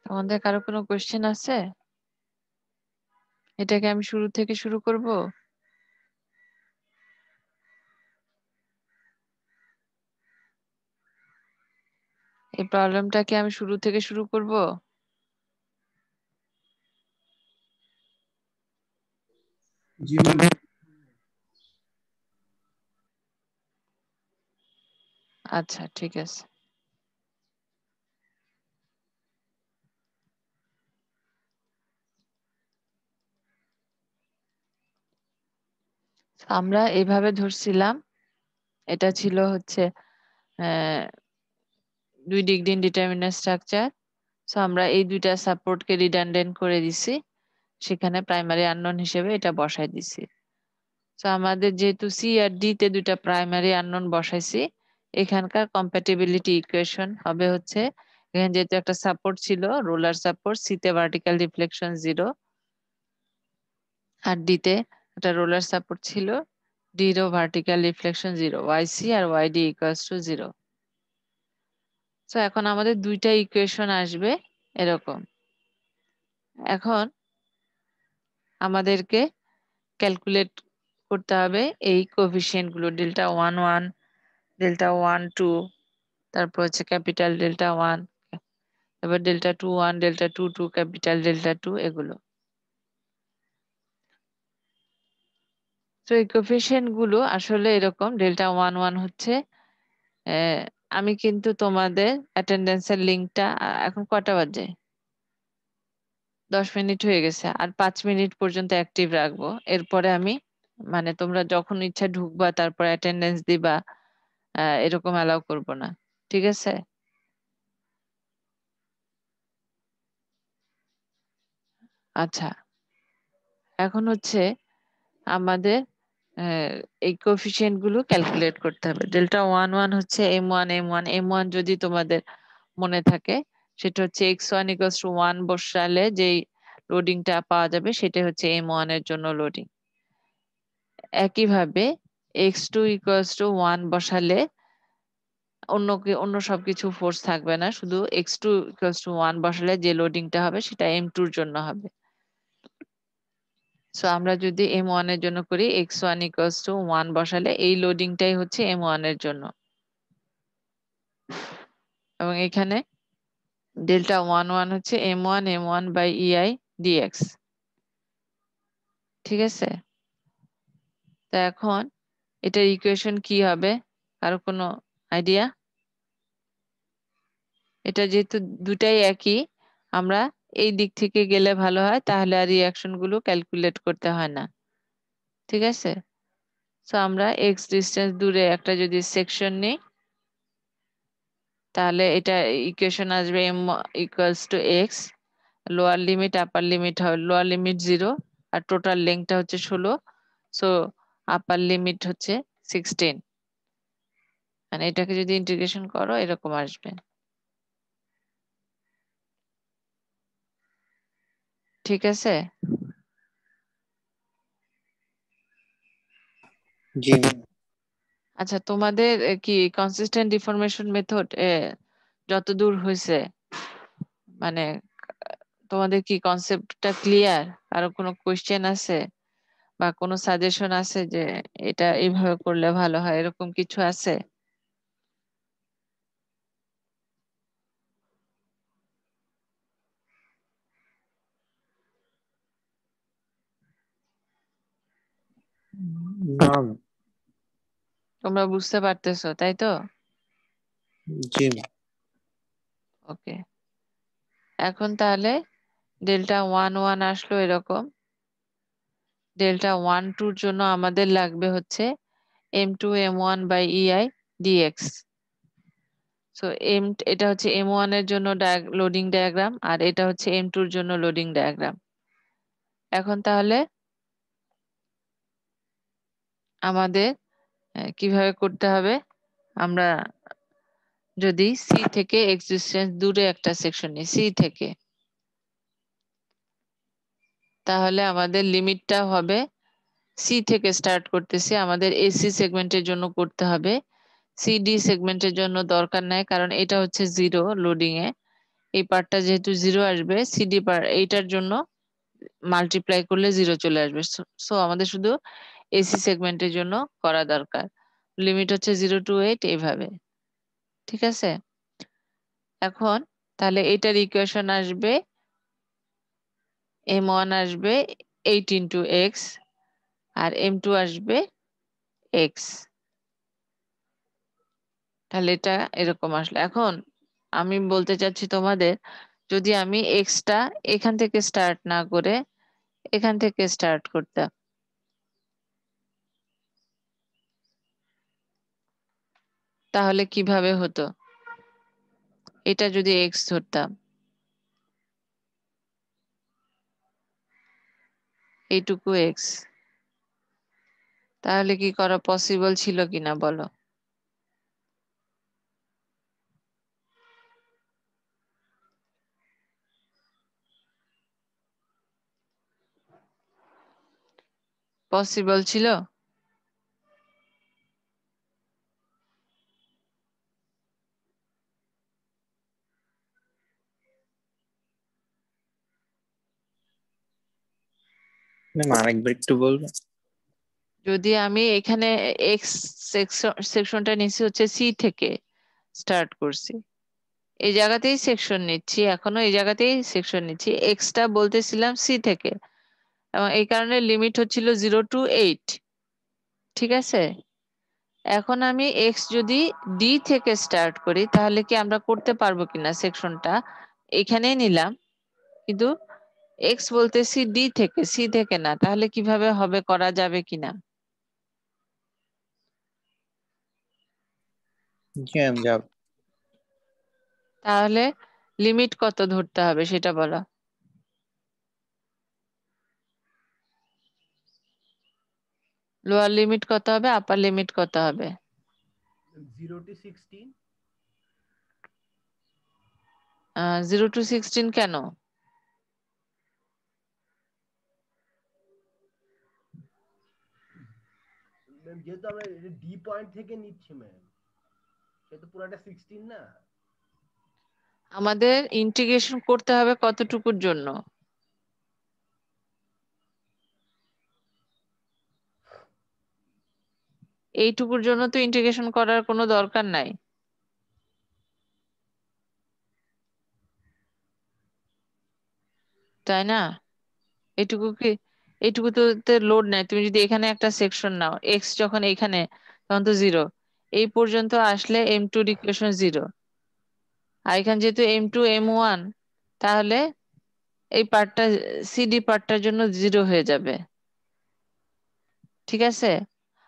আমাদের কারো কোনো কোয়েশ্চেন আছে? এটাকে আমি শুরু থেকে শুরু করব? এই প্রবলেমটাকে আমি শুরু থেকে শুরু করব? জি ম্যাম। আচ্ছা, ঠিক আছে। আমরা এইভাবে ধরছিলাম, এটা ছিল হচ্ছে 2 ডিগ্রি ইনডিটারমিনেট স্ট্রাকচার। সো আমরা এই দুইটা সাপোর্টকে রিডান্ডেন্ট করে দিছি, সেখানে প্রাইমারি আননোন হিসেবে এটা বসাই দিছি। তো আমাদের যেহেতু সি আর ডি তে দুইটা প্রাইমারি আননোন বসাইছি, এখানকার কম্প্যাটিবিলিটি ইকুয়েশন হবে হচ্ছে, এখানে যেহেতু একটা সাপোর্ট ছিল রোলার সাপোর্ট, সি তে ভার্টিক্যাল রিফ্লেকশন 0 আর ডি তে একটা রোলার সাপোর্ট ছিল, ডি রো ভার্টিক্যাল রিফ্লেকশন 0, ওয়াই সি আর ওয়াই ডি ইকুয়ালস টু 0। তো এখন আমাদের দুইটা ইকুয়েশন আসবে এরকম। এখন আমাদেরকে ক্যালকুলেট করতে হবে এই কোএফিসিয়েন্ট গুলো, ডেল্টা 1 1, ডেল্টা 1 2, তারপর হচ্ছে ক্যাপিটাল ডেল্টা 1, এবার ডেল্টা 2 1, ডেল্টা 2 2, ক্যাপিটাল ডেল্টা 2, এগুলো। তো এই কোএফিসিয়েন্ট গুলো আসলে এরকম। ডেল্টা 1 1 হচ্ছে আমি কিন্তু তোমাদের অ্যাটেন্ডেন্সের লিঙ্কটা এখন কটা বাজে? 10 মিনিট হয়ে গেছে, আর 5 মিনিট পর্যন্ত অ্যাক্টিভ রাখবো। এরপরে আমি মানে তোমরা যখন ইচ্ছা ঢুকবা তারপর অ্যাটেন্ডেন্স দিবা, এরকম অ্যালাউ করব না, ঠিক আছে? আচ্ছা, এখন হচ্ছে আমাদের এই কোএফিসিয়েন্ট গুলো ক্যালকুলেট করতে হবে। ডেল্টা 1 1 হচ্ছে m1 m1 m1 যদি তোমাদের মনে থাকে, সেটা হচ্ছে x1 ইকুয়ালস টু 1 বসালে যেই লোডিংটা পাওয়া যাবে সেটা হচ্ছে m1 এর জন্য লোডিং। একইভাবে x2 ইকুয়ালস টু 1 বসালে অন্য সবকিছু ফোর্স থাকবে না, শুধু x2 ইকুয়ালস টু 1 বসালে যে লোডিংটা হবে সেটা m2 এর জন্য হবে। সো আমরা যদি m1 এর জন্য করি, x1 ইকুয়ালস টু 1 বসালে এই লোডিংটাই হচ্ছে m1 এর জন্য, এবং এখানে ডেল্টা 1 1 হচ্ছে m1 m1 by ei dx, ঠিক আছে? তা এখন এটার ইকুয়েশন কি হবে, কারো কোনো আইডিয়া? এটা যেহেতু দুটাই একই, আমরা এই দিক থেকে গেলে ভালো হয়, তাহলে আর রিয়াকশন গুলো ক্যালকুলেট করতে হয় না, ঠিক আছে? তো আমরা এক্স ডিস্টেন্স দূরে একটা যদি সেকশন নিই, তাহলে এটা ইকুয়েশন আসবে m equals to x, lower limit upper limit হবে, লোয়ার লিমিট 0 আর টোটাল লেন্থটা হচ্ছে 16, সো আপার লিমিট হচ্ছে 16। মানে এটাকে যদি ইন্টিগ্রেশন করো এরকম আসবে, ঠিক আছে? জি। আচ্ছা, তোমাদের কি কনসিস্টেন্ট ডিফরমেশন মেথড যতদূর হয়েছে, মানে তোমাদের কি কনসেপ্টটা ক্লিয়ার? কারো কোনো কোয়েশ্চেন আছে বা কোনো সাজেশন আছে যে এটা এইভাবে করলে ভালো হয়, এরকম কিছু আছে? না। তোমরা বুঝতে পারতেছো তাই তো? জি। ওকে, এখন তাহলে ডেল্টা 1 1 আসলো এরকম। ডেল্টা 1 2 এর জন্য আমাদের লাগবে হচ্ছে m2 m1 by ei dx। So এটা হচ্ছে m1 এর জন্য লোডিং ডায়াগ্রাম, আর এটা হচ্ছে m2 এর জন্য লোডিং ডায়াগ্রাম। এখন তাহলে আমাদের কিভাবে করতে হবে, আমরা যদি সি থেকে এক্স ডিস্টেন্স দূরে একটা সেকশন নিই, সি থেকে তাহলে আমাদের লিমিটটা হবে সি থেকে স্টার্ট করতেছি, আমাদের এসি সেগমেন্টের জন্য করতে হবে। সিডি সেগমেন্টের জন্য দরকার নাই, কারণ এটা হচ্ছে জিরো লোডিং এ, এই পার্টটা যেহেতু জিরো আসবে, সিডি পার্ট এইটার জন্য মাল্টিপ্লাই করলে জিরো চলে আসবে। সো আমাদের শুধু এসি সেগমেন্টের জন্য করা দরকার। লিমিট হচ্ছে 0 to 8 এইভাবে, ঠিক আছে? এখন তাহলে এটার ইকুয়েশন আসবে m1 আসবে 8 × x আর m2 আসবে x। তাহলে এটা এরকম আসলো। এখন আমি বলতে চাচ্ছি তোমাদের, যদি আমি এক্সটা এখান থেকে স্টার্ট না করে এখান থেকে স্টার্ট করতাম, তাহলে কিভাবে হতো? এটা যদি এক্স ধরতাম, এইটুকু এক্স, তাহলে কি করা পসিবল ছিল কিনা বলো? পসিবল ছিল? ম্যাম আরেকবার একটু বলবেন? যদি আমি এখানে এক্স সেকশনটা নিচ্ছি হচ্ছে সি থেকে স্টার্ট করছি, এই জায়গাতেই সেকশন নিচ্ছি, এখনো এই জায়গাতেই সেকশন নিচ্ছি, এক্সটা বলতেছিলাম সি থেকে, এবং এই কারণে লিমিট হচ্ছিল 0 to 8, ঠিক আছে? এখন আমি এক্স যদি ডি থেকে স্টার্ট করি, তাহলে কি আমরা করতে পারবো কিনা সেকশনটা? এখানেই নিলাম, কিন্তু এক্স বলতেছি ডি থেকে, সি থেকে না, তাহলে কিভাবে হবে, করা যাবে কিনা? জি ম্যাম যাব। তাহলে লিমিট কত ধরতে হবে সেটা বলো। লোয়ার লিমিট কত হবে, আপার লিমিট কত হবে? 0 to 16। 0 to 16 কেন? ম্যাম যেহেতু আমরা ডি পয়েন্ট থেকে নিচ্ছি ম্যাম, সেটা পুরোটা 16 না। আমাদের ইন্টিগ্রেশন করতে হবে কতটুকুর জন্য? এইটুকুর জন্য তো ইন্টিগ্রেশন করার কোনো দরকার নাই, তাই না? এইটুকু কি, এইটুকু তো লোড নাই। তুমি যদি এখানে একটা সেকশন নাও, এক্স যখন এখানে, তখন তো জিরো, এই পর্যন্ত আসলে m2 ইকুয়েশন জিরো, আর এখানে যেহেতু m2 m1, তাহলে এই পার্টটা, সিডি পার্টটার জন্য জিরো হয়ে যাবে, ঠিক আছে?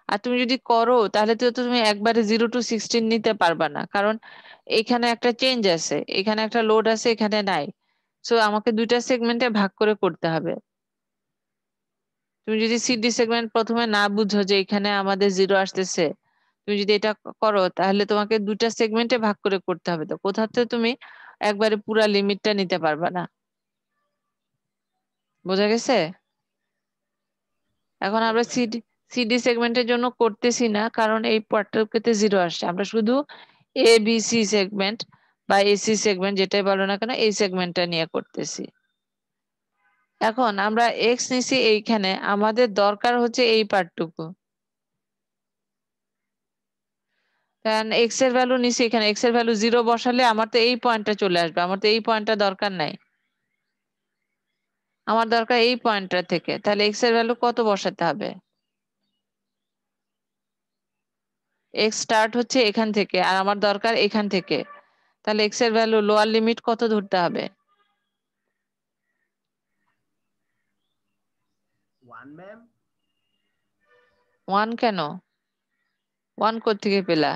আর তুমি যদি করো, তাহলে তো তুমি একবারে 0 to 16 নিতে পারবা না, কারণ এখানে একটা চেঞ্জ আছে, এখানে একটা লোড আছে, এখানে নাই। সো আমাকে দুইটা সেগমেন্টে ভাগ করে করতে হবে। তুমি যদি সিডি সেগমেন্ট প্রথমে না বুঝো যে এখানে আমাদের জিরো আসতেছে, তুমি যদি এটা করো, তাহলে তোমাকে দুইটা সেগমেন্টে ভাগ করে করতে হবে, তো কোথাও তো তুমি একবারে পুরা লিমিটটা নিতে পারবা না। বোঝা গেছে? এখন ইয়েস আমরা ম্যাম। সিডি সিডি সেগমেন্টের জন্য করতেছি না, কারণ এই পার্টটাতে জিরো আসছে। আমরা শুধু এ বি সি সেগমেন্ট বা এসি সেগমেন্ট যেটাই বলো না কেন, এই সেগমেন্টটা নিয়ে করতেছি। এখন আমরা এক্স নিছি এইখানে, আমাদের দরকার হচ্ছে এই পার্টটুকু, কারণ এক্স এর ভ্যালু নিছি এখানে, এক্স এর ভ্যালু জিরো বসালে আমার তো এই পয়েন্টটা চলে আসবে, আমার তো এই পয়েন্টটা দরকার নাই, আমার দরকার এই পয়েন্টটা থেকে। তাহলে এক্স এর ভ্যালু কত বসাতে হবে? এক্স স্টার্ট হচ্ছে এখান থেকে, আর আমার দরকার এখান থেকে, তাহলে এক্স এর ভ্যালু লোয়ার লিমিট কত ধরতে হবে? 1 ম্যাম। 1 কেন? 1 কোত্থেকে পেলা?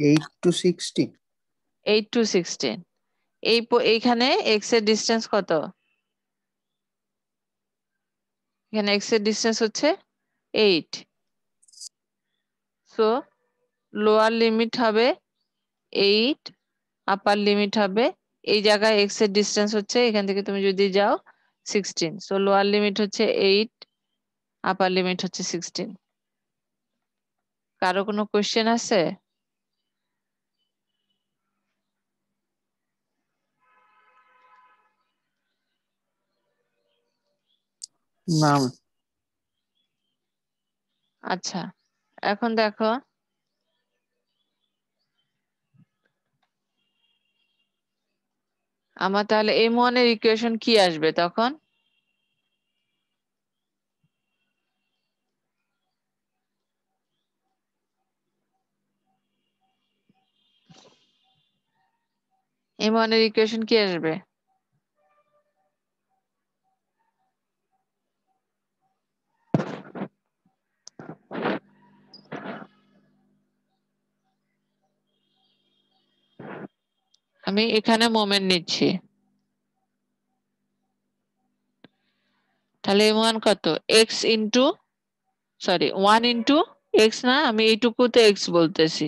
8 to 16। 8 to 16, এইখানে এক্স এর ডিস্টেন্স কত? এখানে এক্স এর ডিস্টেন্স হচ্ছে 8, সো লোয়ার লিমিট হবে 8 আপার লিমিট হবে, এই জায়গায় x এর ডিস্টেন্স হচ্ছে এখান থেকে তুমি যদি যাও 16, সো লোয়ার লিমিট হচ্ছে 8, আপার লিমিট হচ্ছে 16। কারো কোনো কোশ্চেন আছে? না আচ্ছা, এখন দেখো আমার তাহলে m1 এর ইকুয়েশন কি আসবে তখন? m1 এর ইকুয়েশন কি আসবে? আমি এখানে মোমেন্ট নিচ্ছি, তাহলে m1 কত? x into, sorry 1 into x, না আমি এইটুকুতে x বলতেছি,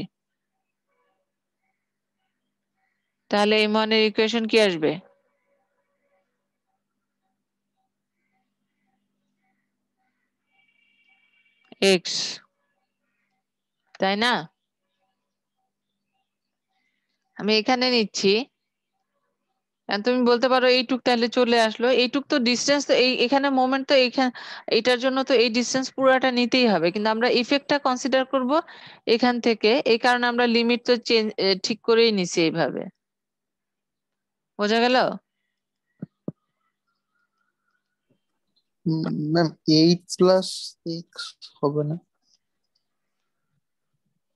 তাহলে m1 এর ইকুয়েশন কি আসবে? x, তাই না? আমি এখানে নিচ্ছি, তুমি বলতে পারো এইটুক তাহলে চলে আসলো, এইটুক তো ডিস্টেন্স, তো এই এখানে মোমেন্ট তো এইখানে, এটার জন্য তো এই ডিস্টেন্স পুরোটা নিতেই হবে, কিন্তু আমরা ইফেক্টটা কনসিডার করব এখান থেকে, এই কারণে আমরা লিমিট তো চেঞ্জ ঠিক করেই নিছি এইভাবে। বোঝা গেল? ম্যাম 8 প্লাস এক্স হবে না?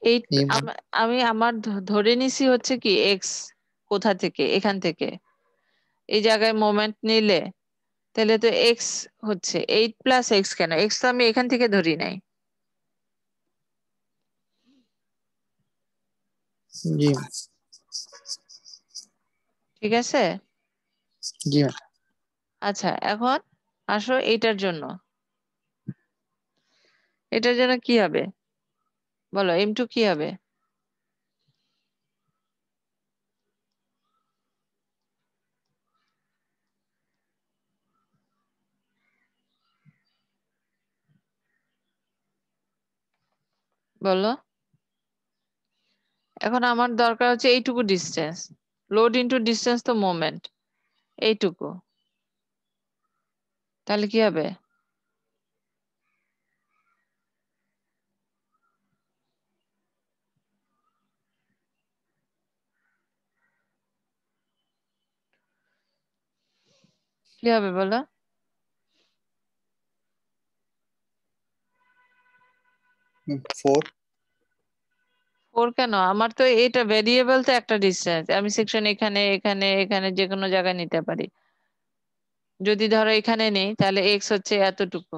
এই এম আমি আমার ধরে নিছি হচ্ছে কি এক্স, কোথা থেকে? এখান থেকে, এই জায়গায় মোমেন্ট নিলে তাহলে তো এক্স হচ্ছে 8 + x, কেন এক্স তো আমি এখান থেকে ধরি নাই। জি ঠিক আছে, জি ম্যাম। আচ্ছা এখন আসো এইটার জন্য, এটার জন্য কি হবে বলো, m2 কি হবে? বলো, এখন আমার দরকার হচ্ছে এইটুকু ডিস্টেন্স, লোড ইনটু ডিস্টেন্স তো মোমেন্ট, এইটুকু, তাহলে কি হবে? কি হবে বলো? 4। 4 কেন? আমার তো এটা ভেরিয়েবল, তো একটা ডিস্টেন্স, আমি সেকশন এখানে এখানে এখানে যে কোনো জায়গায় নিতে পারি। যদি ধরো এখানে নেই তাহলে এক্স হচ্ছে এতটুকু,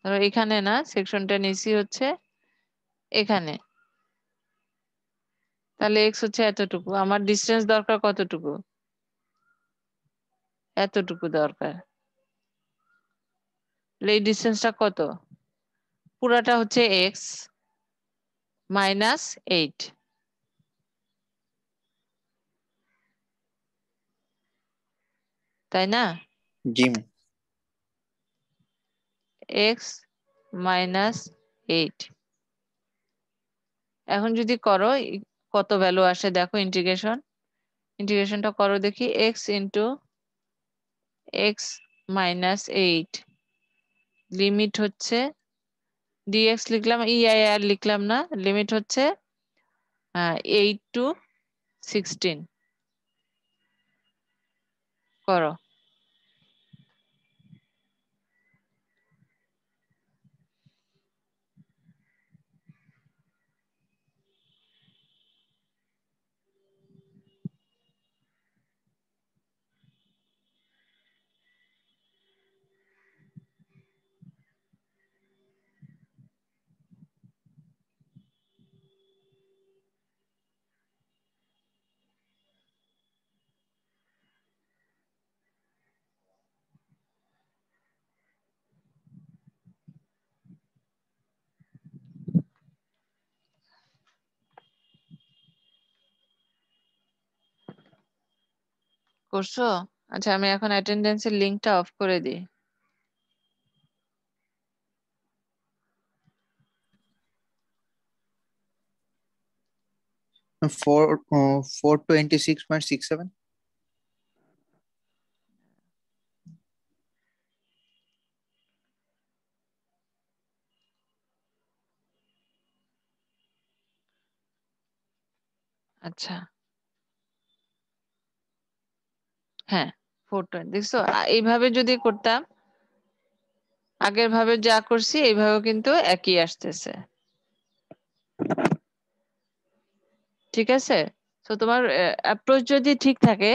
ধরো এখানে না, সেকশনটা নিচি হচ্ছে এখানে, তাহলে এক্স হচ্ছে এতটুকু, আমার ডিস্টেন্স দরকার কতটুকু? এতটুকু দরকার, তাহলে এই ডিস্টেন্সটা কত? পুরাটা হচ্ছে এক্স -8, তাই না? জি ম্যাম। এক্স -8, এখন যদি করো কত ভ্যালু আসে দেখো, ইন্টিগ্রেশনটা করো দেখি, এক্স ইন্টু x-8, লিমিট হচ্ছে ডিএক্স লিখলাম, আর লিখলাম না, লিমিট হচ্ছে 8 to 16, করো। করছো? আচ্ছা, আমি এখন অ্যাটেন্ডেন্সের লিঙ্কটা অফ করে দিই। four 426.67. আচ্ছা, হ্যাঁ 420 দেখছো। এইভাবে যদি করতাম, আগের ভাবে যা করছি এইভাবে কিন্তু একই আসতেছে। ঠিক আছে, তো তোমার অ্যাপ্রোচ যদি ঠিক থাকে,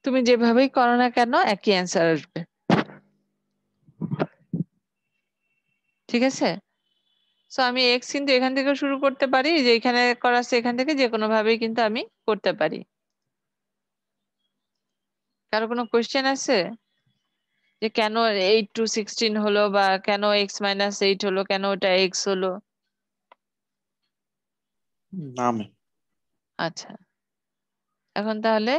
তুমি যেভাবেই করো না কেন একই অ্যান্সার আসবে। ঠিক আছে, সো আমি এক্স কিন্তু এখান থেকে শুরু করতে পারি, যে এখানে করা আছে এখান থেকে যে কোনো ভাবেই কিন্তু আমি করতে পারি। কারো কোনো কোয়েশ্চেন আছে যে কেন 8 to 16 হলো, বা কেন x-8 হলো, কেন ওটা এক্স হলো? না ম্যাম। আচ্ছা, এখন তাহলে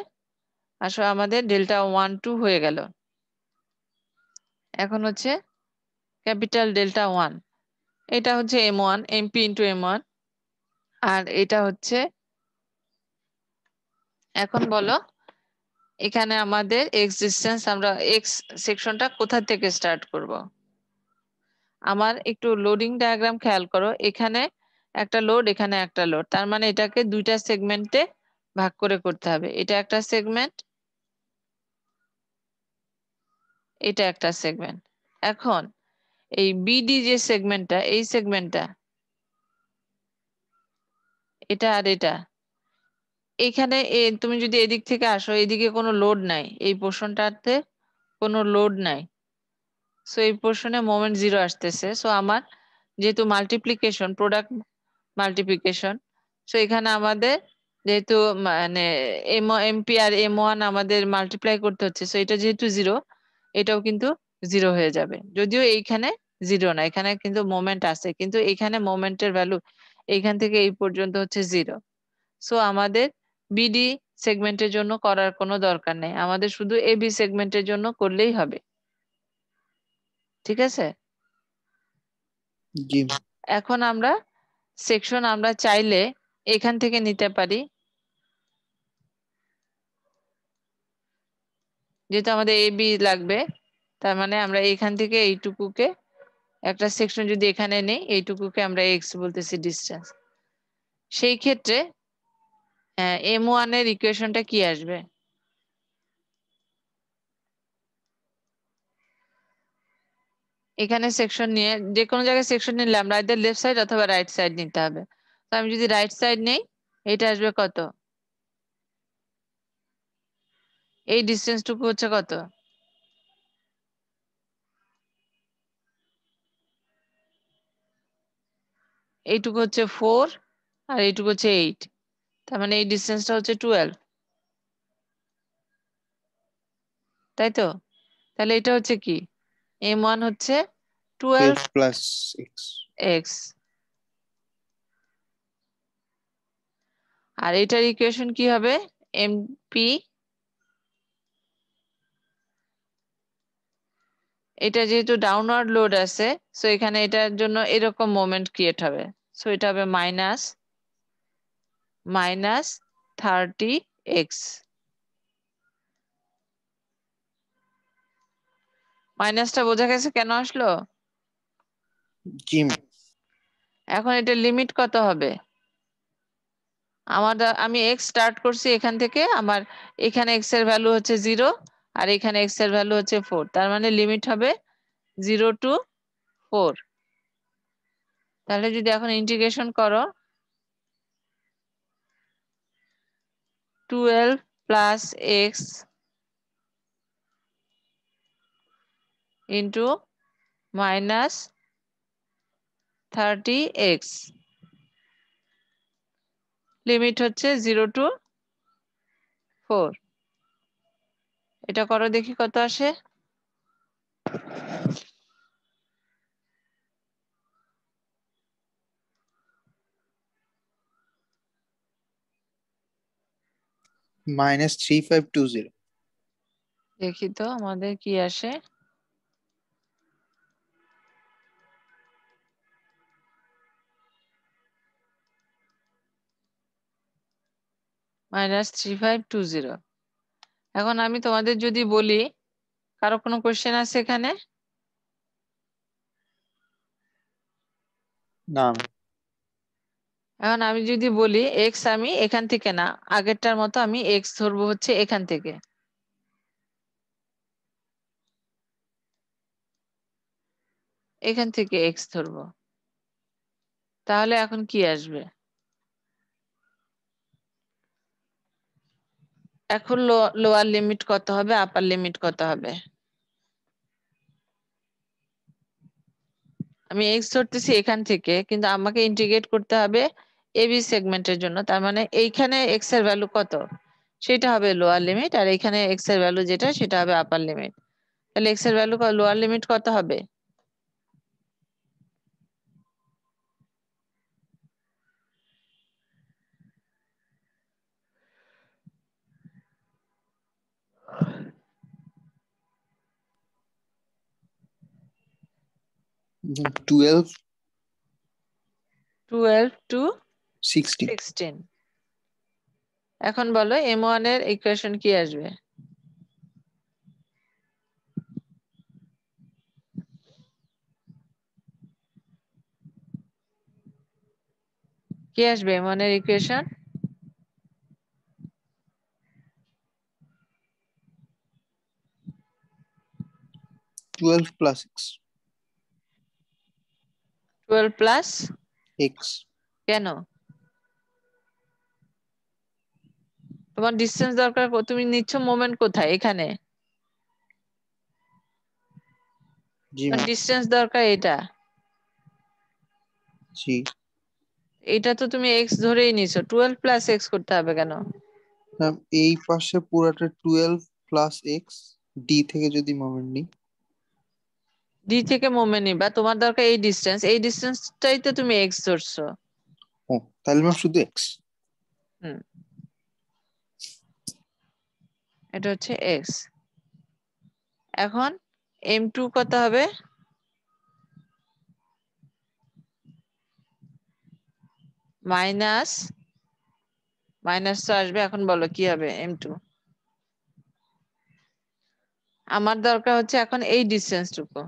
আসো, আমাদের ডেল্টা 1 2 হয়ে গেল। এখন হচ্ছে ক্যাপিটাল ডেল্টা 1, এটা হচ্ছে m1 mp ইন্টু m1, আর এটা হচ্ছে, এখন বলো এখানে আমাদের এক্স ডিস্টেন্স, আমরা এক্স সেকশনটা কোথা থেকে স্টার্ট করব? আমার একটু লোডিং ডায়াগ্রাম খেয়াল করো, এখানে একটা লোড, এখানে একটা লোড, তার মানে এটাকে দুইটা সেগমেন্টে ভাগ করে করতে হবে। এটা একটা সেগমেন্ট, এটা একটা সেগমেন্ট। এখন এই বিডি যে সেগমেন্টটা, এই সেগমেন্টটা, এটা আর এটা, এখানে তুমি যদি এদিক থেকে আসো, এদিকে কোনো লোড নাই, এই পোর্শনটাতে কোনো লোড নাই, সো এই পোর্শনে মোমেন্ট জিরো আসতেছে। সো আমার যেহেতু মাল্টিপ্লিকেশন, প্রোডাক্ট মাল্টিপ্লিকেশন, সো এখানে আমাদের যেহেতু মানে এমপি আর m1 আমাদের মাল্টিপ্লাই করতে হচ্ছে, সো এটা যেহেতু জিরো, এটাও কিন্তু জিরো হয়ে যাবে। যদিও এইখানে জিরো না, এখানে কিন্তু মোমেন্ট আছে, কিন্তু এখানে মোমেন্টের ভ্যালু এইখান থেকে এই পর্যন্ত হচ্ছে জিরো। সো আমাদের বিডি সেগমেন্টের জন্য করার কোনো দরকার নেই, আমাদের শুধু এবি সেগমেন্টের জন্য করলেই হবে। ঠিক আছে, জি। এখন আমরা সেকশন আমরা চাইলে এখান থেকে নিতে পারি, যেহেতু আমাদের এবি লাগবে, তার মানে আমরা এখান থেকে এইটুকুকে একটা সেকশন যদি এখানে নেই, এইটুকুকে আমরা এক্স বলতেছি ডিস্টেন্স। সেই ক্ষেত্রে m1 এর ইকুয়েশনটা কি আসবে? এখানে সেকশন নিয়ে, যে কোনো জায়গায় সেকশন নিলে আমরা এদের লেফট সাইড অথবা রাইট সাইড নিতে হবে। তো আমি যদি রাইট সাইড নেই, এটা আসবে কত? এই ডিস্টেন্সটুকু হচ্ছে কত? এইটুকু হচ্ছে 4, আর এইটুকু হচ্ছে 8, তার মানে এই ডিস্টেন্সটা হচ্ছে 12, তাই তো? তাহলে এটা হচ্ছে কি? m1 হচ্ছে 12 12 plus x. এক্স, আর এটার ইকুয়েশন কি হবে? এমপি, এটা যেহেতু ডাউনওয়ার্ড লোড আছে, সো এখানে এটার জন্য এরকম মোমেন্ট ক্রিয়েট হবে, সো এটা হবে মাইনাস মাইনাস 30x। মাইনাসটা বোঝা গেছে কেন আসলো? জি। এখন এটার লিমিট কত হবে? আমি এক্স স্টার্ট করছি এখান থেকে, আমার এখানে এক্স এর ভ্যালু হচ্ছে 0, আর এখানে এক্স এর ভ্যালু হচ্ছে 4, তার মানে লিমিট হবে 0 to 4। তাহলে যদি এখন ইন্টিগ্রেশন করো, 12 plus x into minus 30x, limit হচ্ছে 0 to 4। এটা করো দেখি কত আসে। -3520। দেখি তো আমাদের কি আসে। -3520। এখন আমি তোমাদের যদি বলি, কারো কোনো কোশ্চেন আছে এখানে? না। এখন আমি যদি বলি এক্স, আমি এখান থেকে না, আগেরটার মতো আমি এক্স ধরবো হচ্ছে এখান থেকে। এখান থেকে এক্স ধরবো, তাহলে এখন কি আসবে? এখন লোয়ার লিমিট কত হবে, আপার লিমিট কত হবে? আমি এক্স ধরতেছি এখান থেকে, কিন্তু আমাকে ইন্টিগ্রেট করতে হবে এবি সেগমেন্টের জন্য। তার মানে এইখানে এক্স এর ভ্যালু কত, সেটা হবে লোয়ার লিমিট, আর এখানে এক্স এর ভ্যালু যেটা সেটা হবে আপার লিমিট। তাহলে এক্স এর ভ্যালু লোয়ার লিমিট কত হবে? হুম, 12 12 to 16। 16। এখন বলো m1 এর ইকুয়েশন কি আসবে? কি আসবে m1 এর equation? 12 plus x। 12 plus x। কেন? তোমার ডিসটেন্স দরকার, তুমি নিচ্ছ মোমেন্ট কোথায়? এখানে জি ম্যাম। ডিসটেন্স দরকার এটা। জি এটা তো তুমি এক্স ধরেই নিছো, 12 প্লাস এক্স করতে হবে কেন? ম্যাম, এই পাশে পুরাটা 12 প্লাস x, ডি থেকে যদি মোমেন্ট নিই। ডি থেকে মোমেন্ট নিবা, তোমার দরকার এই ডিসটেন্স, এই ডিসটেন্সটাই তো তুমি এক্স ধরছো। ও, তাহলে ম্যাম শুধু x। হুম, এটা হচ্ছে এক্স। এখন m2 কত হবে? মাইনাস, মাইনাস তো আসবে। এখন বলো কি হবে m2? আমার দরকার হচ্ছে এখন এই ডিসটেন্সটুকু।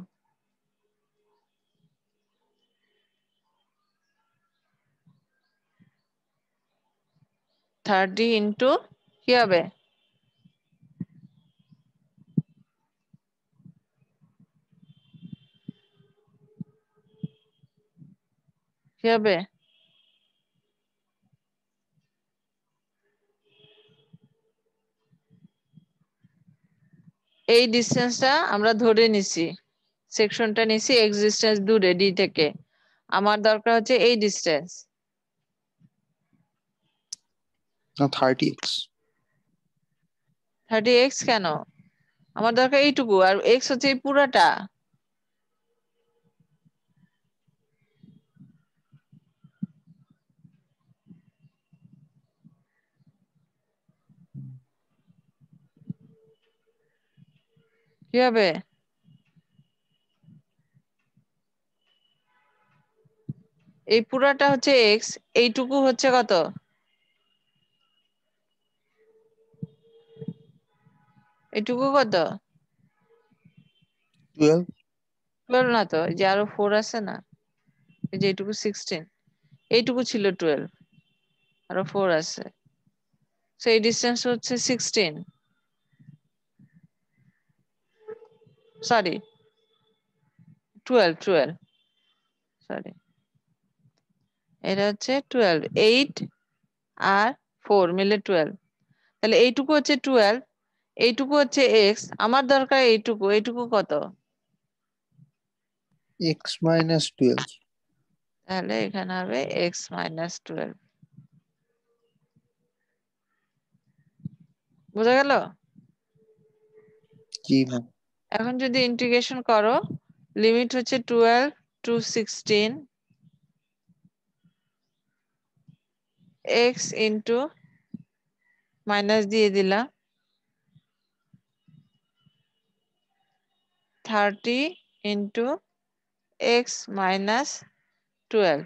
30 ইন্টু কি হবে? কি হবে? এই ডিসটেন্সটা আমরা ধরে নিছি, সেকশনটা নিছি এক্স ডিসটেন্স দূরে ডি থেকে। আমার দরকার হচ্ছে এই ডিসটেন্স। না, 30x। 30x কেন? আমার দরকার এইটুকু, আর এক্স হচ্ছে এই পুরাটা। কি হবে? এই পুরাটা হচ্ছে এক্স, এইটুকু হচ্ছে কত? এইটুকু কত? 12। 12 না তো, এই যে আরো 4 আছে না, এই যে এইটুকু 16, এইটুকু ছিল 12, আরো 4 আছে, সেই ডিসটেন্স হচ্ছে 16, সরি 12, 12, সরি, এটা হচ্ছে 12, 8 আর 4 মিলে 12। তাহলে এইটুকু হচ্ছে 12, এইটুকু হচ্ছে এক্স, আমার দরকার এইটুকু। এইটুকু কত? x minus 12। তাহলে এখানে হবে এক্স মাইনাস 12। বোঝা গেল? জি ম্যাম। এখন যদি ইন্টিগ্রেশন করো, লিমিট হচ্ছে 12 টু 16 এক্স ইন্টু মাইনাস দিয়ে দিলাম 30 ইন্টু এক্স মাইনাস 12,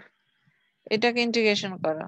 এটাকে ইন্টিগ্রেশন করো।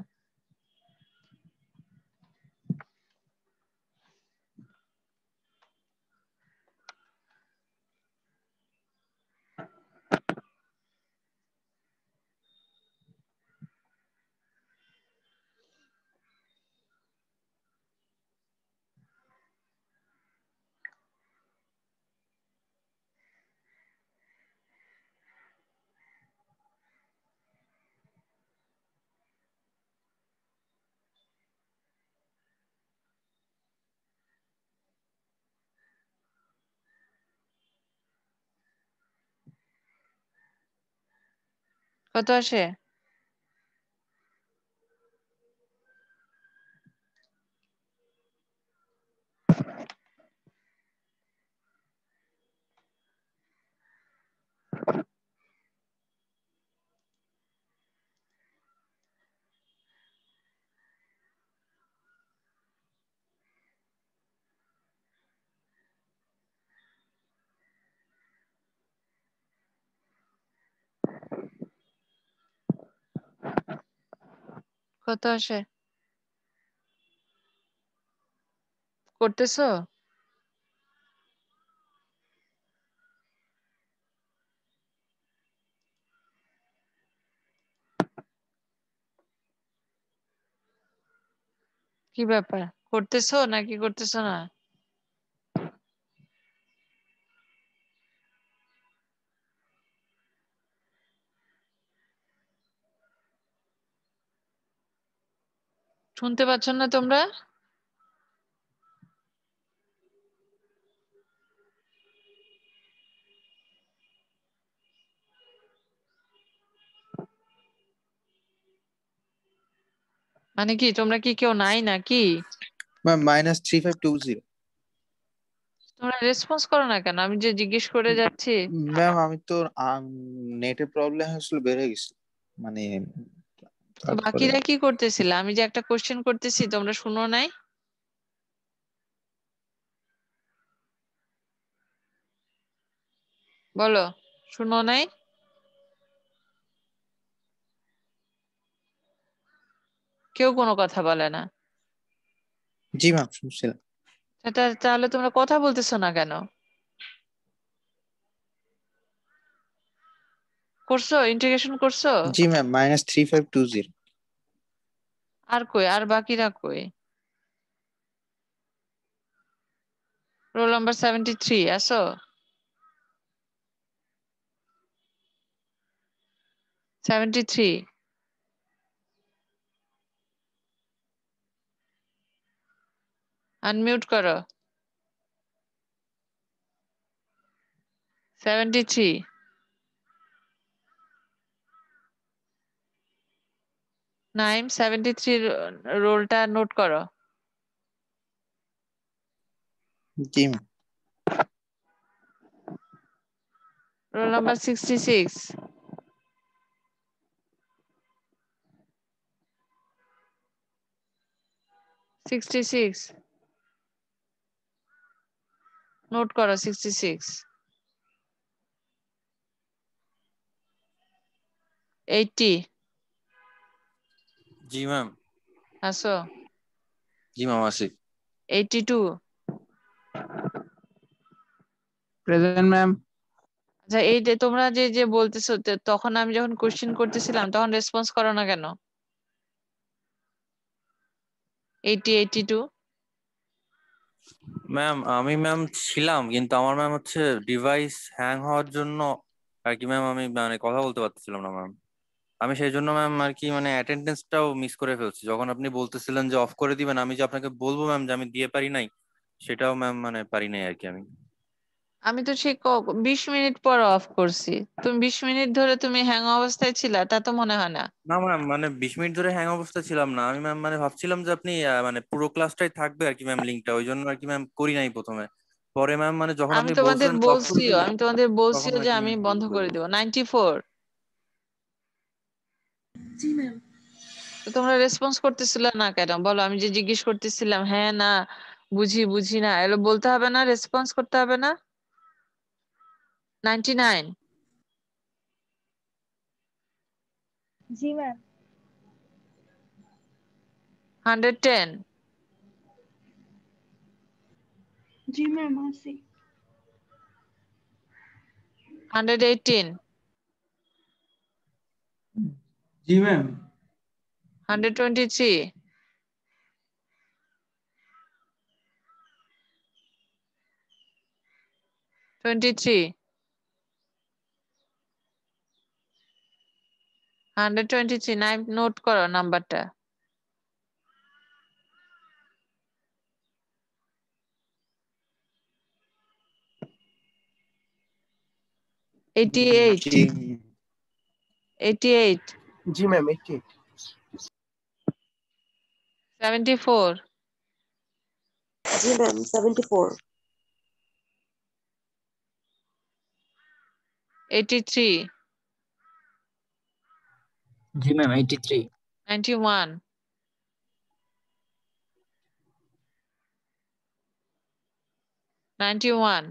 কত আসে? কত আসে করতেছো? কি ব্যাপার, করতেছো নাকি করতেছো না? শুনতে পাচ্ছ না তোমরা? মানে কি তোমরা কি কেউ নাই নাকি? ম্যাম -3520। তোমরা রেসপন্স করো না কেন? আমি যে জিজ্ঞেস করে যাচ্ছি। ম্যাম আমি তো নেটের প্রবলেম আসলে বেড়ে গেছে, মানে তো কাট করে। বাকিরা কি করতেছিল? আমি যে একটা কোশ্চেন করতেছি তোমরা শুনো নাই? বলো, শুনো নাই? কেউ কোনো কথা বলে না। জি ম্যাম শুনছিলাম। তাহলে তোমরা কথা বলতেছো না কেন? করছো, ইন্টিগ্রেশন করছো? জি ম্যাম -3520। আর কই, আর বাকিরা কই? রোল নাম্বার 73 আসো। 73 আনমিউট করো। 73 নাইম 73 রোলটা নোট করো। জি ম্যাম। রোল নাম্বার 66 66 নোট করো 66। 80 জি ম্যাম। আসো। জি ম্যাম আসি। 82 প্রেজেন্ট ম্যাম। আচ্ছা, এই যে তোমরা যে যে বলতেছো তখন আমি যখন কোশ্চেন করতেছিলাম তখন রেসপন্স করো না কেন? 80 82 ম্যাম আমি ম্যাম ছিলাম, কিন্তু আমার ম্যাম হচ্ছে ডিভাইস হ্যাং হওয়ার জন্য আর কি ম্যাম আমি মানে কথা বলতে পারতেছিলাম না ম্যাম। আমি সেই জন্য ম্যাম আর কি মানে অ্যাটেন্ডেন্সটাও মিস করে ফেলছি। যখন আপনি বলতেছিলেন যে অফ করে দিবেন, আমি যে আপনাকে বলবো ম্যাম যে আমি দিয়ে পারি নাই, সেটাও ম্যাম মানে পারি নাই আর কি আমি। আমি তো সেই 20 মিনিট পর অফ করছি। তুমি 20 মিনিট ধরে তুমি হ্যাং অবস্থায় ছিলা তা তো মনে হয় না। না ম্যাম, মানে 20 মিনিট ধরে হ্যাং অবস্থা ছিলাম না আমি ম্যাম, মানে ভাবছিলাম যে আপনি মানে পুরো ক্লাসটাই থাকবে আর কি ম্যাম লিঙ্কটা, ওই জন্য আর কি ম্যাম করি নাই প্রথমে। পরে ম্যাম মানে যখন আমি আপনি তোমাদের বলছিলেন অফ করে বলছিও দিবেন, আমি তোমাদের তখন বলছিও আর যে কি আমি ম্যাম বন্ধ করে করে দিই। দেবো। 94 জি ম্যাম। তো তোমরা রেসপন্স করতেছিল না কেন বলো? আমি যে জিজ্ঞেস করতেছিলাম হ্যাঁ না বুঝি বুঝি না এগুলো বলতে হবে না, রেসপন্স করতে হবে না? 99, জি ম্যাম। 110, জি ম্যাম আছি। 118, জি ম্যাম। 123, 23, 123, নাইম নোট করো নাম্বারটা। 88, জি 88, জি ম্যাম 88, 74, জি ম্যাম 74, 83, জি ম্যাম 83, 91, 91,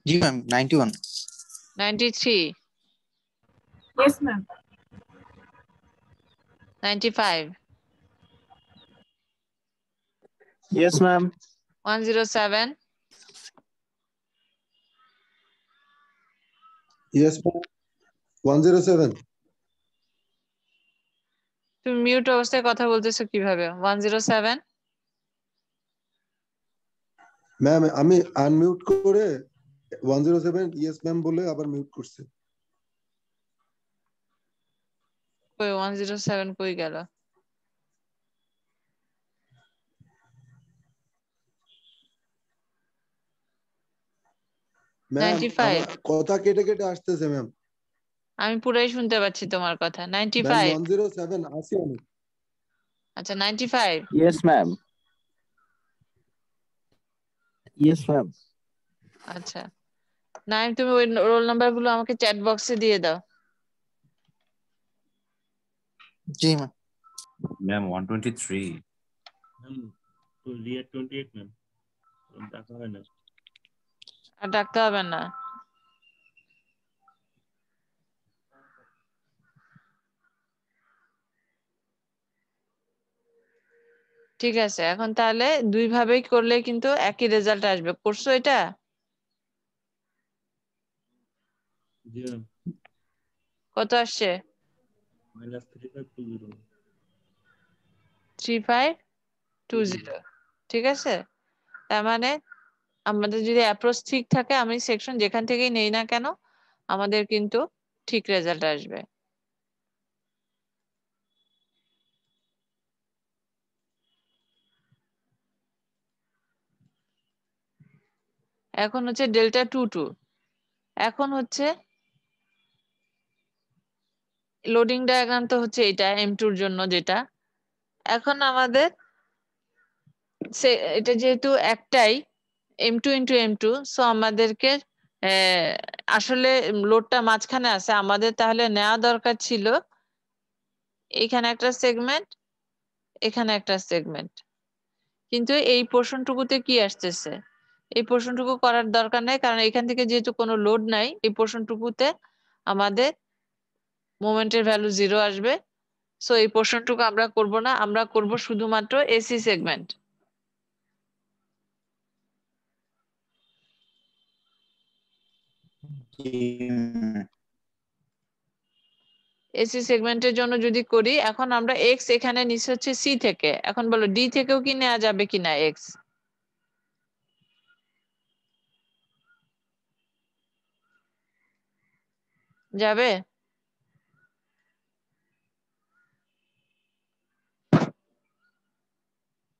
জি ma'am 91, 93, yes ma'am. 95, yes ma'am. 107, Yes, ma'am. 107. তুমি মিউট অবস্থায় কথা বলতেছো কিভাবে? 107, ম্যাম আমি আনমিউট করে 107 ইয়েস ম্যাম বলে আবার মিউট করছি। কই 107 কই গেল? ম্যাম 95, আমার কথা কেটে কেটে আসতেছে ম্যাম। আমি পুরাই শুনতে পাচ্ছি তোমার কথা। ম্যাম 95, 107 আসি আমি। আচ্ছা 95, ইয়েস ম্যাম। Yes ma'am. আচ্ছা নাইম তুমি ওই রোল নাম্বার গুলো আমাকে চ্যাট বক্সে দিয়ে দাও। জি ম্যাম। ম্যাম 123। তো রিয়া 28 ম্যাম দেখা হয় না। আর ডাকতে হবে না। ঠিক আছে, এখন তাহলে দুই ভাবেই করলে কিন্তু একই রেজাল্ট আসবে। করছো এটা? জি ম্যাম কত আসছে? -3520। 3520, ঠিক আছে। তার মানে আমাদের যদি অ্যাপ্রোচ ঠিক থাকে, আমি সেকশন যেখান থেকেই নেই না কেন আমাদের কিন্তু ঠিক রেজাল্ট আসবে। এখন হচ্ছে ডেল্টা 22, এখন হচ্ছে লোডিং ডায়াগ্রাম তো হচ্ছে এটা M2 এর জন্য যেটা। এখন আমাদের এটা যেহেতু একটাই M2 ইন্টু M2, সো আমাদেরকে আসলে লোডটা মাঝখানে আছে, আমাদের তাহলে নেওয়া দরকার ছিল এখানে একটা সেগমেন্ট, এখানে একটা সেগমেন্ট। কিন্তু এই পোর্শনটুকুতে কি আসতেছে? এই পোর্শনটুকু করার দরকার নাই, কারণ এখান থেকে যেহেতু কোনো লোড নাই, এই পোর্শনটুকুতে আমাদের মোমেন্টের ভ্যালু 0 আসবে। সো এই পোর্শনটুকু আমরা করব না, আমরা করব শুধুমাত্র এসি সেগমেন্ট। এসি সেগমেন্টের জন্য যদি করি, এখন আমরা এক্স এখানে নিচে হচ্ছে সি থেকে, এখন বলো ডি থেকেও কি নেওয়া যাবে কিনা এক্স? যাবে?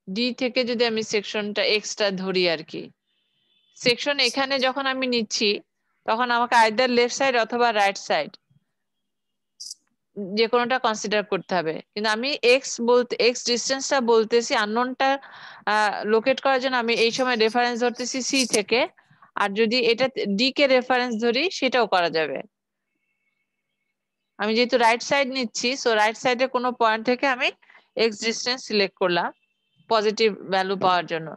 ডি থেকে যদি আমি সেকশনটা এক্সটা ধরি আর কি, সেকশন এখানে যখন আমি নিচ্ছি তখন আমাকে আইদার লেফট সাইড অথবা রাইট সাইড যে কোনোটা কনসিডার করতে হবে। কিন্তু আমি এক্স ডিস্টেন্সটা বলতেছি, আননোনটা লোকেট করার জন্য আমি এই সময় রেফারেন্স ধরতেছি সি থেকে, আর যদি এটা ডি কে রেফারেন্স ধরি সেটাও করা যাবে। আমি যেহেতু রাইট সাইড নিচ্ছি, সো রাইট সাইডে কোনো পয়েন্ট থেকে আমি এক্স ডিস্টেন্স সিলেক্ট করলাম পজিটিভ ভ্যালু পাওয়ার জন্য।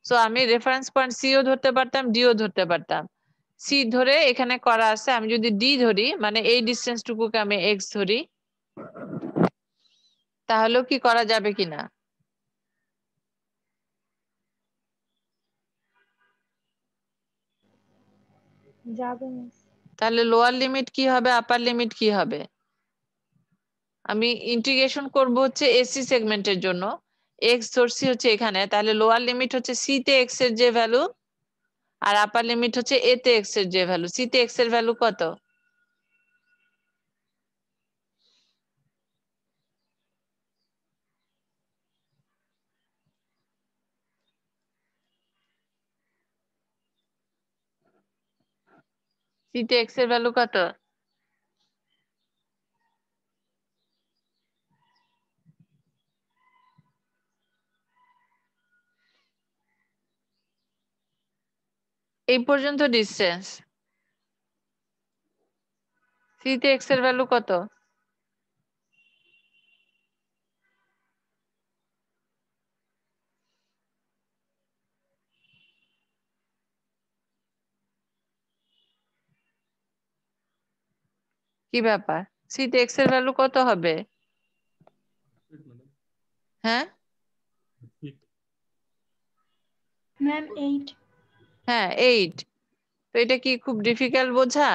সো আমি রেফারেন্স পয়েন্ট সিও ধরতে পারতাম, ডিও ধরতে পারতাম। সি ধরে এখানে করা আছে, আমি যদি ডি ধরি মানে এই ডিস্টেন্সটুকুকে আমি এক্স ধরি, তাহলেও কি করা যাবে কিনা? যাবে মিস। তাহলে লোয়ার লিমিট কি হবে, আপার লিমিট কি হবে? আমি ইন্টিগ্রেশন করব হচ্ছে এসি সেগমেন্টের জন্য, এক্স ধরছি হচ্ছে এখানে, তাহলে লোয়ার লিমিট হচ্ছে সি তে এক্স এর যে ভ্যালু, আর আপার লিমিট হচ্ছে এ তে এক্স এর যে ভ্যালু। সি তে এক্স এর ভ্যালু কত? সি তে এক্স এর ভ্যালু কত? এই পর্যন্ত ডিসটেন্স, সি তে এক্স এর ভ্যালু কত? কি ব্যাপার, সি তে এক্স এর ভ্যালু কত হবে? হ্যাঁ ম্যাম 8। হ্যাঁ 8। তো এটা কি খুব ডিফিকাল্ট বোঝা?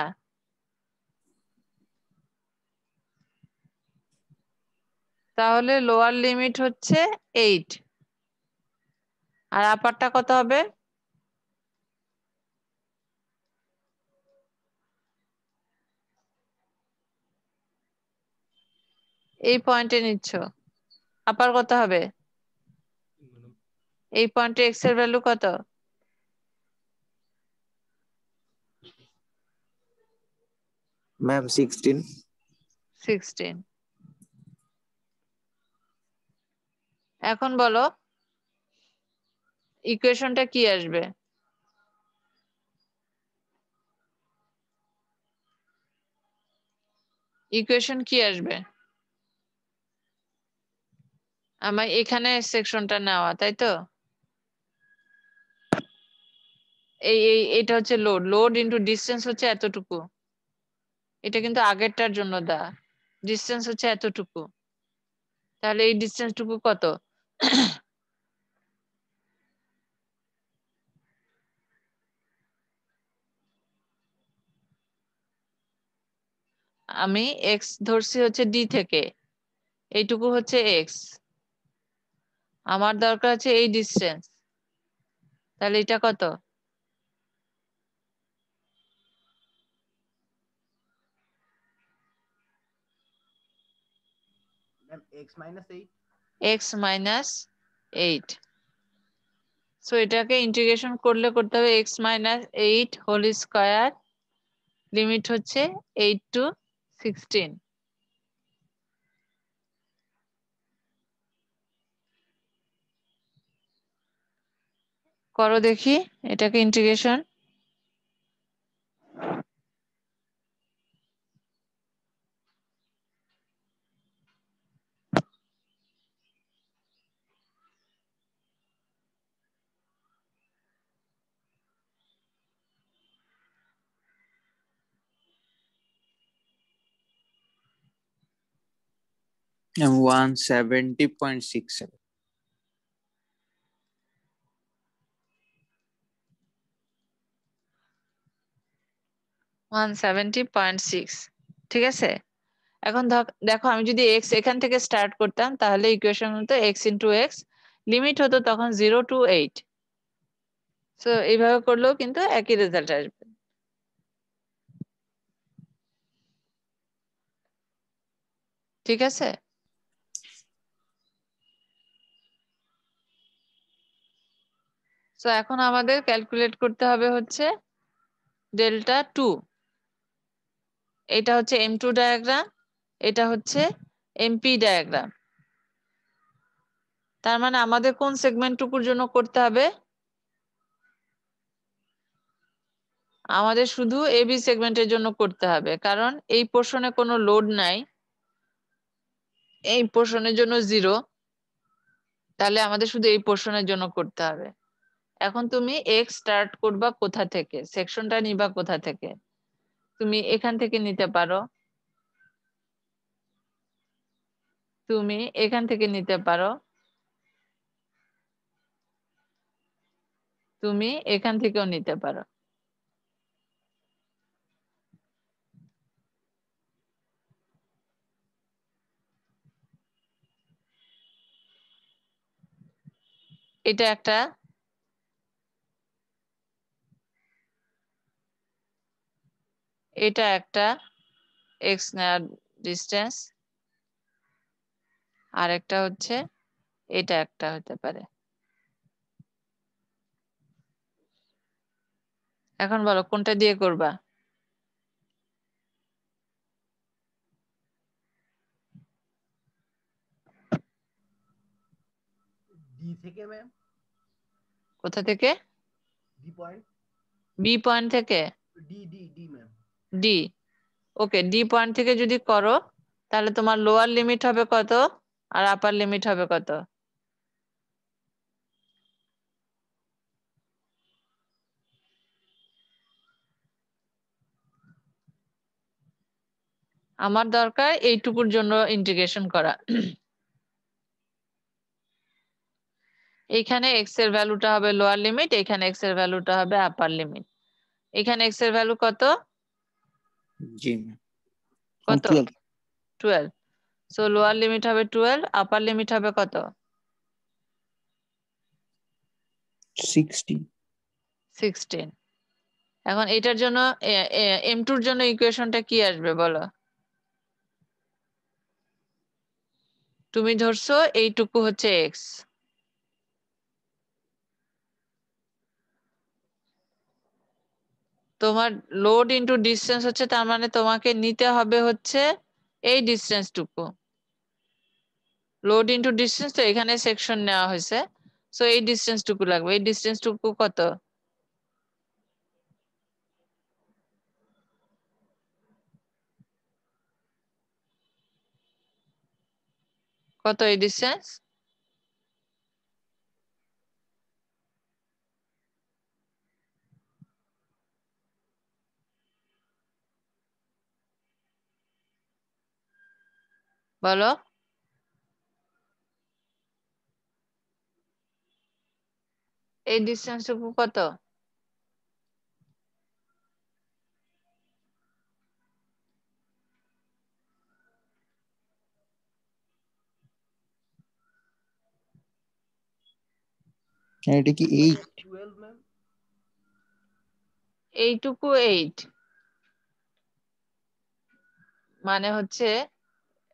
তাহলে লোয়ার লিমিট হচ্ছে 8, আর আপারটা কত হবে? এই পয়েন্টে নিচ্ছ, আপার কত হবে? এই পয়েন্টে এক্স এর ভ্যালু কত? ম্যাম 16। 16। এখন বলো ইকুয়েশনটা কি আসবে? ইকুয়েশন কি আসবে? আমার এখানে সেকশনটা নেওয়া, তাই তো? এটা হচ্ছে লোড, লোড ইনটু ডিসটেন্স হচ্ছে এতটুকু। এটা কিন্তু আগেরটার জন্য দেয়া, ডিসটেন্স হচ্ছে এতটুকু। তাহলে এই ডিসটেন্সটুকু কত? আমি এক্স ধরছি হচ্ছে ডি থেকে, এইটুকু হচ্ছে এক্স, আমার দরকার হচ্ছে এই ডিসটেন্স, তাহলে এটা কত? Ma'am x minus 8। X minus 8। So এটাকে ইন্টিগ্রেশন করলে করতে হবে x minus 8 whole square, limit হচ্ছে 8 to 16। করো দেখি এটাকে ইন্টিগ্রেশন। ম্যাম 170.67। 170.6, ঠিক আছে। এখন দেখো আমি যদি এক্স এখান থেকে স্টার্ট করতাম তাহলে ইকুয়েশন হতো এক্স ইন্টু এক্স, লিমিট হতো তখন 0 to 8। সো এইভাবে করলেও কিন্তু একই রেজাল্ট আসবে। ঠিক আছে, সো এখন আমাদের ক্যালকুলেট করতে হবে হচ্ছে ডেল্টা 2। এটা হচ্ছে M2 ডায়াগ্রাম, এটা হচ্ছে MP ডায়াগ্রাম। তার মানে আমাদের কোন সেগমেন্টটুকুর জন্য করতে হবে? আমাদের শুধু এবি সেগমেন্টের জন্য করতে হবে, কারণ এই পোর্শনে কোনো লোড নাই, এই পোর্শনের জন্য 0, তাহলে আমাদের শুধু এই পোর্শনের জন্য করতে হবে। এখন তুমি এক্স স্টার্ট করবা কোথা থেকে, সেকশনটা নিবা কোথা থেকে? তুমি এখান থেকে নিতে পারো, তুমি এখান থেকে নিতে পারো, তুমি এখান থেকেও নিতে পারো। এটা একটা, এটা একটা এক্স নেওয়ার ডিস্টেন্স, আর একটা হচ্ছে এটা একটা হতে পারে। এখন বলো কোনটা দিয়ে করবা? ডি থেকে ম্যাম, কোথা থেকে? ডি পয়েন্ট, বি পয়েন্ট থেকে? D D D ma'am. D, okay. D point থেকে যদি করো তাহলে তোমার লোয়ার লিমিট হবে কত আর আপার লিমিট হবে কত? আমার দরকার এইটুকুর জন্য ইন্টিগ্রেশন করা। এইখানে এক্স এর ভ্যালুটা হবে লোয়ার লিমিট, এখানে এক্স এর ভ্যালুটা হবে আপার লিমিট। এখানে এক্স এর ভ্যালু কত? জি ম্যাম। কত? 12। 12। সো লোয়ার লিমিট হবে 12, আপার লিমিট হবে কত? 16। 16। এখন এটার জন্য M2 এর জন্য ইকুয়েশনটা কি আসবে বলো? তুমি ধরছো এইটুকু হচ্ছে এক্স, তোমার লোড ইনটু ডিসটেন্স হচ্ছে, তার মানে তোমাকে নিতে হবে হচ্ছে এই ডিসটেন্সটুকু। লোড ইনটু ডিসটেন্স, তো এখানে সেকশন নেওয়া হয়েছে, সো এই ডিসটেন্সটুকু লাগবে। এই ডিসটেন্সটুকু কত? কত এই ডিসটেন্স? বলো। এই ডিসটেন্সটুকু কত? এটা কি 8? 12 ম্যাম। এইটুকু 8, মানে হচ্ছে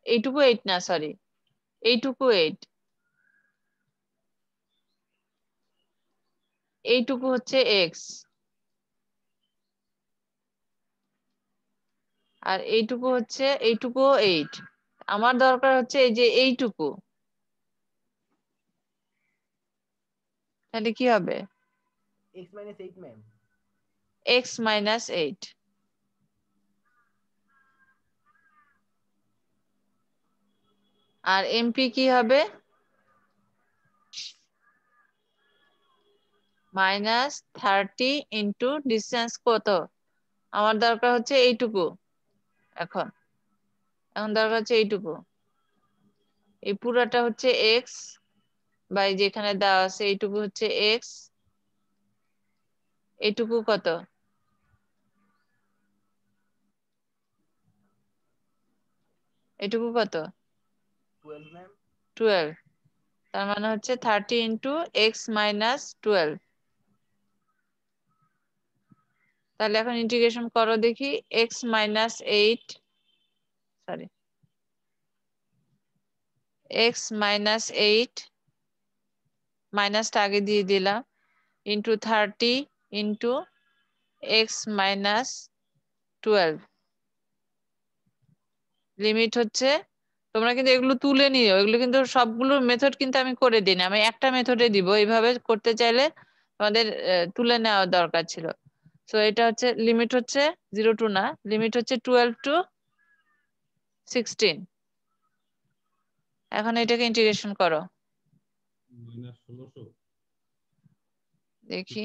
এইটুকু 8 না, সরি, এইটুকু 8, এইটুকু হচ্ছে এক্স, আর এইটুকু হচ্ছে, এইটুকু 8। আমার দরকার হচ্ছে এই যে এইটুকু, তাহলে কি হবে? x - 8 ma'am. X minus 8। আর এমপি কি হবে? -30 ইন্টু ডিস্টেন্স কত? আমার দরকার হচ্ছে এইটুকু। এখন এখন দরকার হচ্ছে এইটুকু, এই পুরাটা হচ্ছে এক্স, বা এই যেখানে দেওয়া আছে এইটুকু হচ্ছে এক্স, এইটুকু কত? এইটুকু কত? 12 ম্যাম। 12। তার মানে হচ্ছে 30 ইন্টু এক্স মাইনাস 12। তাহলে এখন ইন্টিগ্রেশন করো দেখি। X minus 8, sorry, x minus 8, মাইনাসটা আগে দিয়ে দিলাম, into 30 into x minus 12। Limit হচ্ছে, তোমরা কিন্তু এগুলো তুলে নিও, এগুলো কিন্তু সবগুলো মেথড কিন্তু আমি করে দিই না, আমি একটা মেথডে দিব। এইভাবে করতে চাইলে তোমাদের তুলে নেওয়া দরকার ছিল। সো এটা হচ্ছে লিমিট হচ্ছে 0 to না, লিমিট হচ্ছে 12 to 16। এখন এটাকে ইন্টিগ্রেশন করো, -1600 দেখি।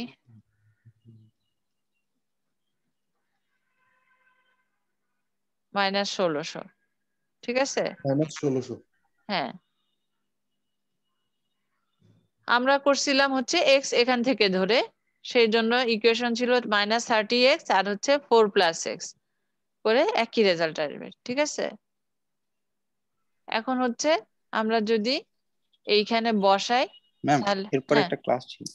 -1600, ঠিক আছে। -1600। হ্যাঁ, আমরা করছিলাম হচ্ছে x এখান থেকে ধরে, সেই জন্য ইকুয়েশন ছিল -30x আর হচ্ছে 4 + x করে একই রেজাল্ট আসবে, ঠিক আছে। এখন হচ্ছে আমরা যদি এইখানে বসাই ম্যাম তাহলে এরপর হ্যাঁ, একটা ক্লাস ছিল।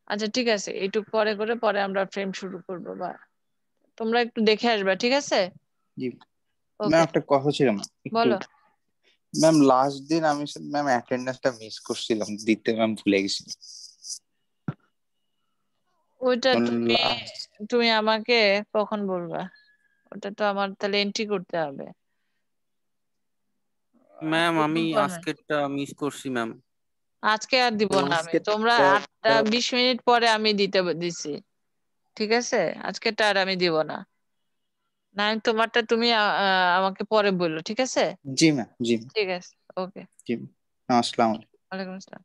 আচ্ছা ঠিক আছে, এইটুক পরে করে পরে আমরা ফ্রেম শুরু করবো, বা তোমরা একটু দেখে আসবা, ঠিক আছে। জি ম্যাম, ওকে, একটা কথা ছিল ম্যাম, একটু। বলো। ম্যাম লাস্ট দিন আমি ম্যাম অ্যাটেন্ডেন্সটা মিস করছিলাম দিতে, ম্যাম ভুলে গেছি। ওইটা তুমি লাস্ট তুমি আমাকে কখন বলবা? ওটা তো আমার তাহলে এন্ট্রি করতে হবে। ম্যাম আমি বুধবার। আজকেরটা মিস করছি ম্যাম। আজকে আর দিব না আমি, তোমরা আজকেরটা 8টা 20 মিনিট পরে আমি দিছি, ঠিক আছে। আজকেরটা আর আমি দিব না, না তোমারটা তুমি আমাকে পরে বললো, ঠিক আছে। জি ম্যাম, জি ম্যাম, ঠিক আছে, ওকে। জি ম্যাম। আসসালামু আলাইকুম। ওয়ালাইকুম আসসালাম।